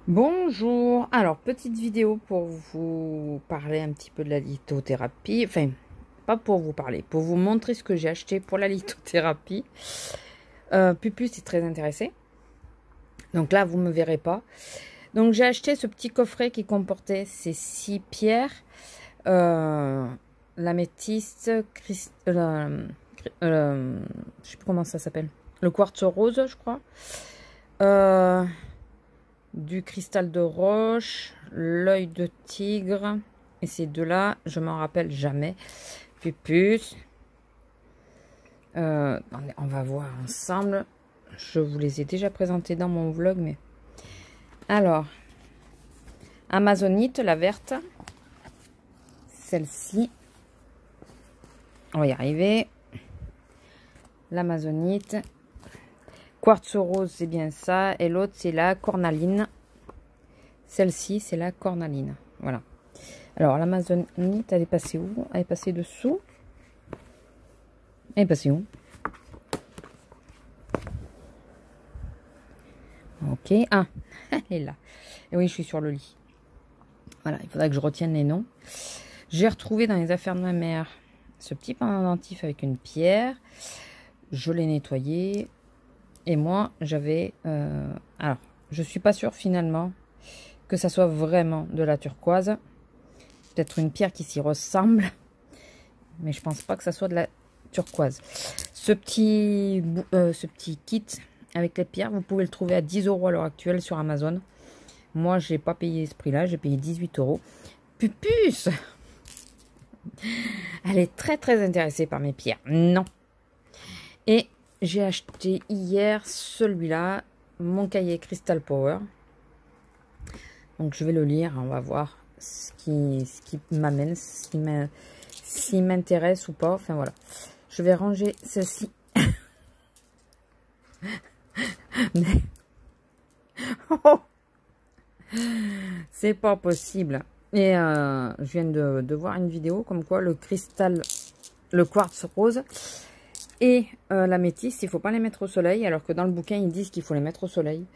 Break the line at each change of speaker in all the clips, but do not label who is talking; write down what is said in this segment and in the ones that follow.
Bonjour, alors petite vidéo pour vous parler un petit peu de la lithothérapie, enfin pas pour vous parler, pour vous montrer ce que j'ai acheté pour la lithothérapie. Pupus est très intéressé, donc là vous me verrez pas. Donc j'ai acheté ce petit coffret qui comportait ces 6 pierres, l'améthyste, je sais plus comment ça s'appelle, le quartz rose je crois. Du cristal de roche, l'œil de tigre, et ces deux-là, je m'en rappelle jamais. Pupus. On va voir ensemble. Je vous les ai déjà présentés dans mon vlog, mais... Alors, Amazonite, la verte. Celle-ci. On va y arriver. L'Amazonite. Quartz rose, c'est bien ça. Et l'autre, c'est la cornaline. Celle-ci, c'est la cornaline. Voilà. Alors, l'Amazonite, elle est passée où? Elle est passée dessous. Elle est passée où? Ok. Ah, elle est là. Et oui, je suis sur le lit. Voilà, il faudra que je retienne les noms. J'ai retrouvé dans les affaires de ma mère ce petit pendentif avec une pierre. Je l'ai nettoyé. Et moi, j'avais... alors, je suis pas sûre finalement que ça soit vraiment de la turquoise. Peut-être une pierre qui s'y ressemble. Mais je pense pas que ça soit de la turquoise. Ce petit kit avec les pierres, vous pouvez le trouver à 10 € à l'heure actuelle sur Amazon. Moi, j'ai pas payé ce prix-là. J'ai payé 18 €. Pupus! Elle est très très intéressée par mes pierres. Non. Et j'ai acheté hier celui-là, mon cahier Crystal Power. Donc je vais le lire, on va voir ce qui m'amène, s'il m'intéresse ou pas. Enfin voilà. Je vais ranger celle-ci. Oh, c'est pas possible. Et je viens de voir une vidéo comme quoi le cristal, le quartz rose et l'améthyste, il faut pas les mettre au soleil, alors que dans le bouquin ils disent qu'il faut les mettre au soleil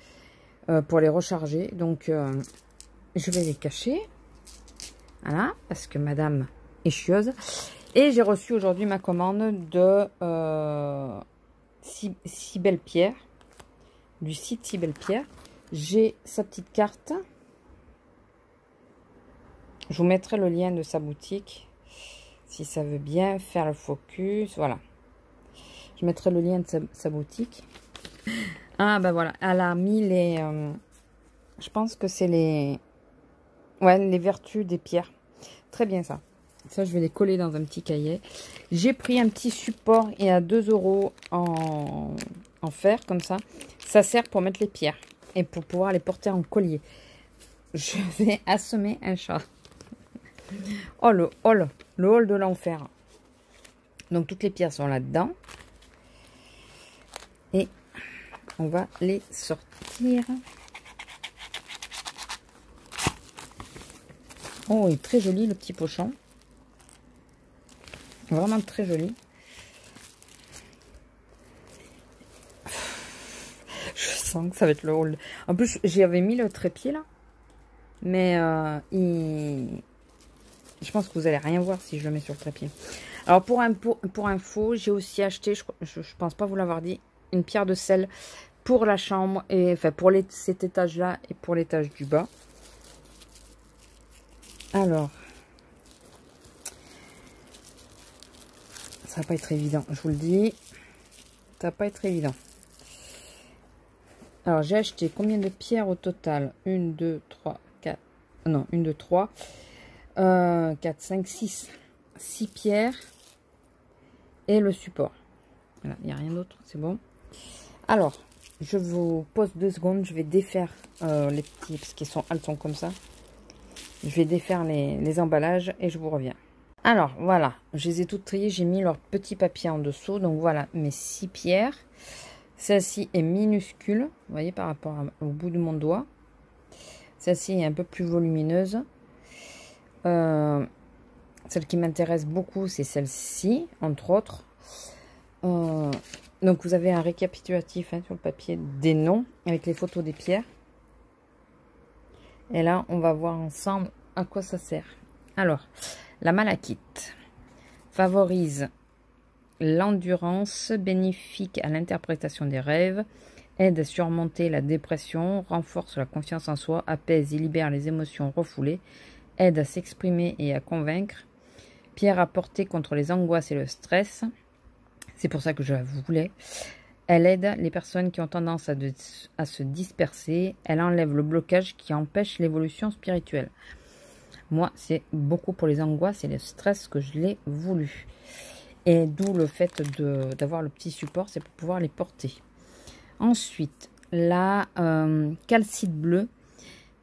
pour les recharger. Donc je vais les cacher, voilà, parce que madame est chieuse. Et j'ai reçu aujourd'hui ma commande de si belle pierre, du site Si Belle Pierre. J'ai sa petite carte. Je vous mettrai le lien de sa boutique si ça veut bien faire le focus. Voilà. Je mettrai le lien de sa boutique. Ah ben voilà, elle a mis les... je pense que c'est les... Ouais, les vertus des pierres. Très bien ça. Ça, je vais les coller dans un petit cahier. J'ai pris un petit support et à 2 € en fer, comme ça. Ça sert pour mettre les pierres et pour pouvoir les porter en collier. Je vais assommer un chat. Oh, le hall de l'enfer. Donc, toutes les pierres sont là-dedans. Et on va les sortir. Oh, il est très joli, le petit pochon. Vraiment très joli. Je sens que ça va être le hall. En plus, j'avais mis le trépied là. Mais je pense que vous allez rien voir si je le mets sur le trépied. Alors pour info, j'ai aussi acheté, je pense pas vous l'avoir dit, une pierre de sel pour la chambre, et enfin pour cet étage là et pour l'étage du bas. Alors, ça va pas être évident, je vous le dis. Ça va pas être évident. Alors j'ai acheté combien de pierres au total? 1, 2, 3, 4. Non, 1, 2, 3. 4, 5, 6. 6 pierres. Et le support. Voilà, il n'y a rien d'autre, c'est bon. Alors, je vous pose 2 secondes. Je vais défaire les petits, parce qu'ils sont, elles sont comme ça. Je vais défaire les emballages et je vous reviens. Alors, voilà, je les ai toutes triées. J'ai mis leur petit papier en dessous. Donc voilà, mes 6 pierres. Celle-ci est minuscule, vous voyez, par rapport au bout de mon doigt. Celle-ci est un peu plus volumineuse. Celle qui m'intéresse beaucoup, c'est celle-ci, entre autres. Donc, vous avez un récapitulatif sur le papier des noms, avec les photos des pierres. Et là, on va voir ensemble à quoi ça sert. Alors, la malachite favorise l'endurance, bénéfique à l'interprétation des rêves, aide à surmonter la dépression, renforce la confiance en soi, apaise et libère les émotions refoulées, aide à s'exprimer et à convaincre, pierre à porter contre les angoisses et le stress. C'est pour ça que je la voulais. Elle aide les personnes qui ont tendance à se disperser. Elle enlève le blocage qui empêche l'évolution spirituelle. Moi, c'est beaucoup pour les angoisses et le stress que je l'ai voulu. Et d'où le fait d'avoir le petit support, c'est pour pouvoir les porter. Ensuite, la calcite bleue,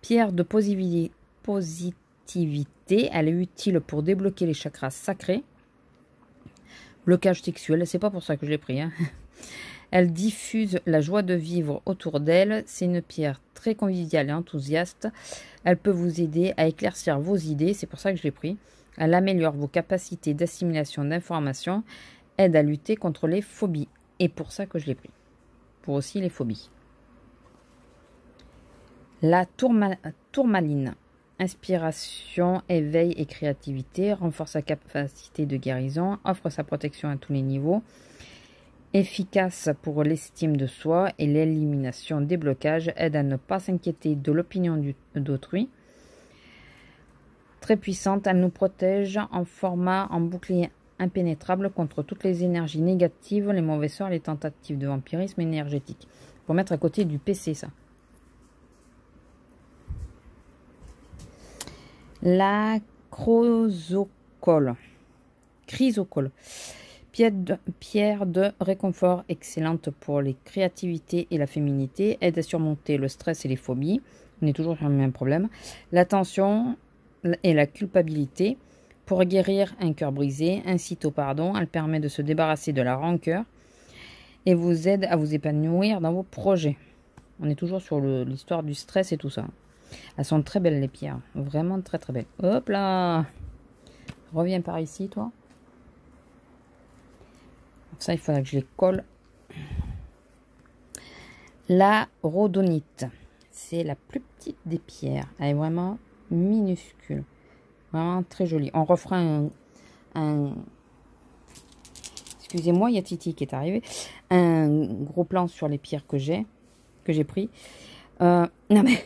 pierre de positivité. Elle est utile pour débloquer les chakras sacrés. Blocage sexuel, c'est pas pour ça que je l'ai pris. Hein. Elle diffuse la joie de vivre autour d'elle. C'est une pierre très conviviale et enthousiaste. Elle peut vous aider à éclaircir vos idées, c'est pour ça que je l'ai pris. Elle améliore vos capacités d'assimilation d'informations, aide à lutter contre les phobies. Et pour ça que je l'ai pris. Pour aussi les phobies. La tourmaline. Inspiration, éveil et créativité. Renforce sa capacité de guérison. Offre sa protection à tous les niveaux. Efficace pour l'estime de soi et l'élimination des blocages. Aide à ne pas s'inquiéter de l'opinion d'autrui. Très puissante, elle nous protège en bouclier impénétrable contre toutes les énergies négatives, les mauvais sorts, les tentatives de vampirisme énergétique. Pour mettre à côté du PC, ça. La chrysocole. Pierre de réconfort excellente pour les créativités et la féminité. Aide à surmonter le stress et les phobies. On est toujours sur le même problème. L'attention et la culpabilité. Pour guérir un cœur brisé, incite au pardon. Elle permet de se débarrasser de la rancœur et vous aide à vous épanouir dans vos projets. On est toujours sur l'histoire du stress et tout ça. Elles sont très belles les pierres. Vraiment très très belles. Hop là! Reviens par ici toi. Ça il faudra que je les colle. La rhodonite. C'est la plus petite des pierres. Elle est vraiment minuscule. Vraiment très jolie. On refera un... Excusez-moi, il y a Titi qui est arrivé. Un gros plan sur les pierres que j'ai pris. Non mais...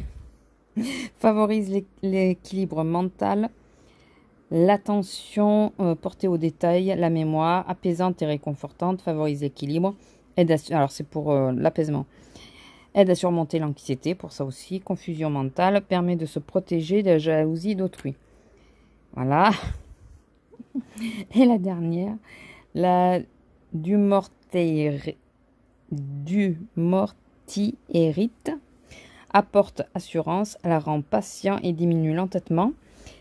Favorise l'équilibre mental, l'attention portée aux détails, la mémoire, apaisante et réconfortante, favorise l'équilibre. Alors c'est pour l'apaisement. Aide à surmonter l'anxiété, pour ça aussi. Confusion mentale, permet de se protéger de la jalousie d'autrui. Voilà. Et la dernière, la dumortierite, apporte assurance, la rend patient et diminue l'entêtement.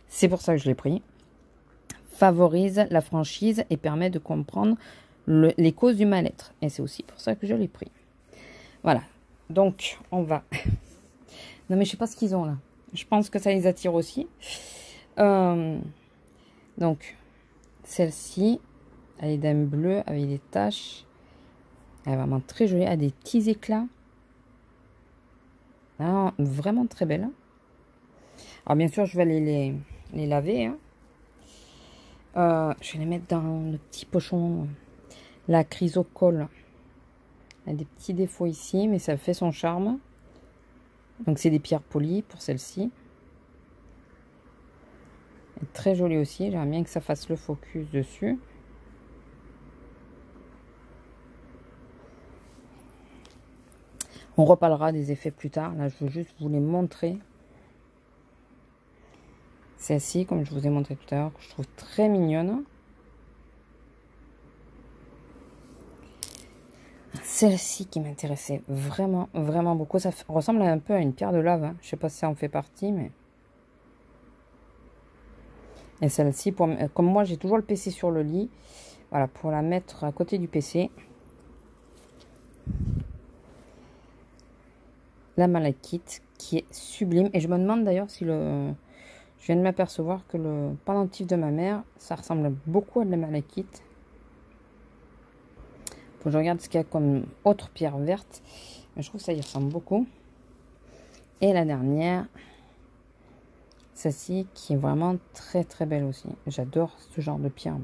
C'est pour ça que je l'ai pris. Favorise la franchise et permet de comprendre les causes du mal-être. Et c'est aussi pour ça que je l'ai pris. Voilà. Donc, on va... Non, mais je sais pas ce qu'ils ont là. Je pense que ça les attire aussi. Donc, celle-ci, elle est d'un bleu avec des taches. Elle est vraiment très jolie. Elle a des petits éclats. Ah, vraiment très belle. Alors, bien sûr, je vais aller les laver. Hein. Je vais les mettre dans le petit pochon. La chrysocole. Elle a des petits défauts ici, mais ça fait son charme. Donc, c'est des pierres polies pour celle-ci. Très jolie aussi. J'aimerais bien que ça fasse le focus dessus. On reparlera des effets plus tard. Là, je veux juste vous les montrer. Celle-ci, comme je vous ai montré tout à l'heure, que je trouve très mignonne. Celle-ci qui m'intéressait vraiment, vraiment beaucoup. Ça ressemble un peu à une pierre de lave. Hein. Je ne sais pas si ça en fait partie, mais... Et celle-ci, comme moi, j'ai toujours le PC sur le lit. Voilà, pour la mettre à côté du PC. La malachite, qui est sublime. Et je me demande d'ailleurs si le... Je viens de m'apercevoir que le pendentif de ma mère, ça ressemble beaucoup à de la malachite. Faut que je regarde ce qu'il y a comme autre pierre verte. Mais je trouve que ça y ressemble beaucoup. Et la dernière, Celle-ci qui est vraiment très très belle aussi. J'adore ce genre de pierre.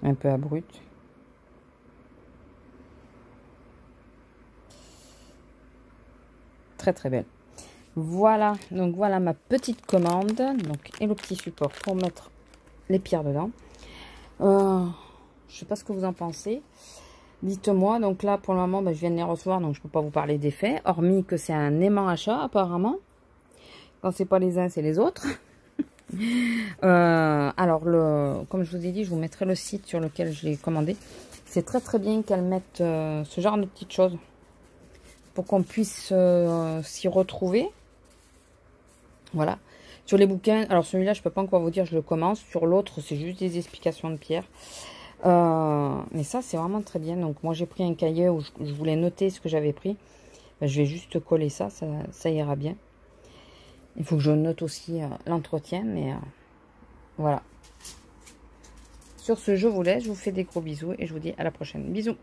Un peu abrupte. Très très belle. Voilà, donc voilà ma petite commande. Donc, et le petit support pour mettre les pierres dedans. Je sais pas ce que vous en pensez. Dites-moi. Donc là, pour le moment, je viens de les recevoir, donc je peux pas vous parler d'effet. Hormis que c'est un aimant achat, apparemment. Quand c'est pas les uns, c'est les autres. Alors, comme je vous ai dit, je vous mettrai le site sur lequel je l'ai commandé. C'est très très bien qu'elles mettent ce genre de petites choses pour qu'on puisse s'y retrouver. Voilà. Sur les bouquins, alors celui-là, je peux pas encore vous dire, je le commence. Sur l'autre, c'est juste des explications de pierre. Mais ça, c'est vraiment très bien. Donc, moi, j'ai pris un cahier où je voulais noter ce que j'avais pris. Je vais juste coller ça, ça ira bien. Il faut que je note aussi l'entretien, mais voilà. Sur ce, je vous laisse, je vous fais des gros bisous et je vous dis à la prochaine. Bisous!